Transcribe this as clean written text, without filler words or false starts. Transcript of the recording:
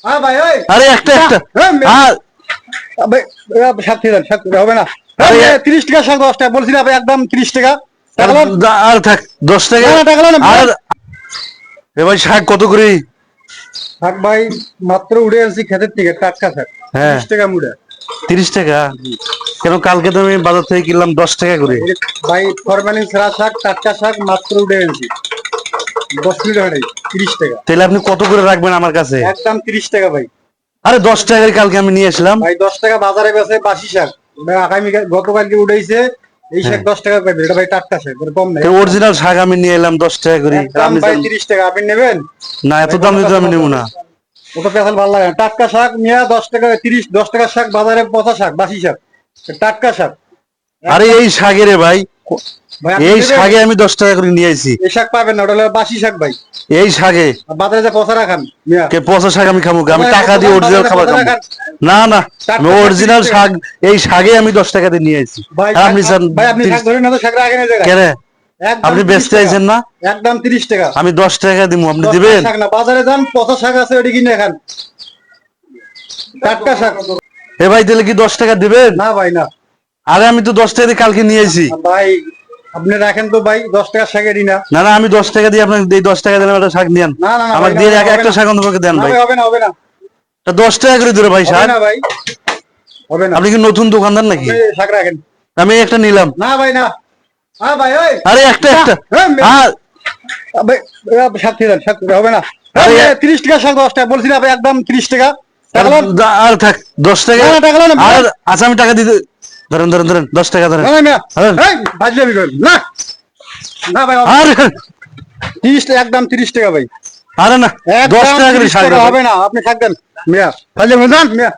হ্যাঁ ভাই ওই আরে একটা একটা আর ভাই শাক দিয়ে দেন, শাক হবে না। আরে 30 টাকা শাক, 10 টাকা বলছি না ভাই, একদম 30 টাকা। টাকা লন। আর থাক 10 টাকা। না, না, টাকা লন। আর এ ভাই শাক কত করে? শাক ভাই মাত্র উড়ে আনছি ক্ষেতের থেকে, টাটকা শাক, হ্যাঁ 30 টাকা মুড়া। 30 টাকা। কেন কালকে তো আমি বাজার থেকে কিনলাম 10 টাকা করে। ভাই ফরমালিন ছাড়া শাক, টাটকা শাক মাত্র উড়ে আনছি, 10 মিনিট হাঁটাই, 30 টাকা। তাহলে আপনি কত করে রাখবেন আমার কাছে? একদম 30 টাকা ভাই। আরে 10 টাকার কালকে আমি নিয়ে আসলাম। ভাই 10 টাকা বাজারে বেচে বাসি শাক, ভাই আগামী গতকালকে উঠাইছে এই শাক, 10 টাকা পাইবে। এটা ভাই টাটকা শাক, এটা কম নাই। অরিজিনাল শাক আমি নিয়ে এলাম 10 টাকা করে। একদম আপনি ভাই 30 টাকা। আপনি নেবেন? না, এত দাম দিতে আমি নেবো না। ওটা পেছাল ভালো লাগে না। টাটকা শাক নিয়ে 10 টাকা, 10 টাকার শাক বাজারে পচা শাক, বাসি শাক, টাটকা শাক। আরে এই শাকে রে ভাই, ভাই আপনি এই নেবেন? শাকে আমি 10 টাকা করে নিয়ে আইছি। এই শাক পাবেন না, ওটা হলো বাসি শাক ভাই। এই শাকে আর বাজারে যে পচা রাখান মিয়া, কে পচা শাক আমি খাবো? আমি টাকা দিয়ে অরিজিনাল খাবার খাবো। না না, আমি অরিজিনাল শাক, এই শাকে আমি 10 টাকা দিয়ে নিয়ে আইছি। ভাই আর আপনি স্যার ভাই আপনি শাক ধরেন না তো, শাক রাখেন এই জায়গায়। কেন একদম আপনি 30 বেচতে টাকা। আইছেন না? একদম 30 টাকা। আমি 10 টাকা দিব, আপনি 10 দিবেন? শাক না, বাজারে যান, পচা শাক আছে ওটি কিনে খান, টাটকা শাক। এ ভাই তাহলে কি 10 টাকা দিবেন? না ভাই না। আরে আমি তো 10 টাকা দিয়ে কালকে নিয়ে আইছি। ভাই আপনি রাখেন তো ভাই, 10 টাকার শাকেরই না। না না, আমি 10 টাকা দিয়ে আপনাকে এই 10 টাকা দিলাম, একটা শাক নিয়েন। না না না আমাকে ভাই, দিয়ে না, হবে একটা না। শাক অন্তত দেন না ভাই। ভাই, হবে না, হবে না, 10 টাকা করে দিলে ভাই হবে শাক। না ভাই, হবে না। আপনি কি নতুন দোকানদার নাকি? আপনি শাক রাখেন। আমি একটা নিলাম। না ভাই না। হ্যাঁ ভাই ওই আরে একটা একটা আর ভাই শাক দিয়ে দেন, শাক হবে না। আরে 30 টাকা শাক, 10 টাকা বলছি না ভাই, একদম 30 টাকা। টাকা লন। আর থাক 10 টাকা। না, না, টাকা লন। আর আচ্ছা আমি টাকা দিতে, ধরেন ধরেন ধরেন 10 টাকা ধরেন। না না মিয়া, ধরেন। এই বাজলে আমি করব না। না ভাই, আর 30 টাকা, একদম 30 টাকা ভাই। আরে না, 10 একদম টাকা করে 30 শাক টাকা হবে না, আপনি শাক দেন মিয়া, বাজলে যান মিয়া।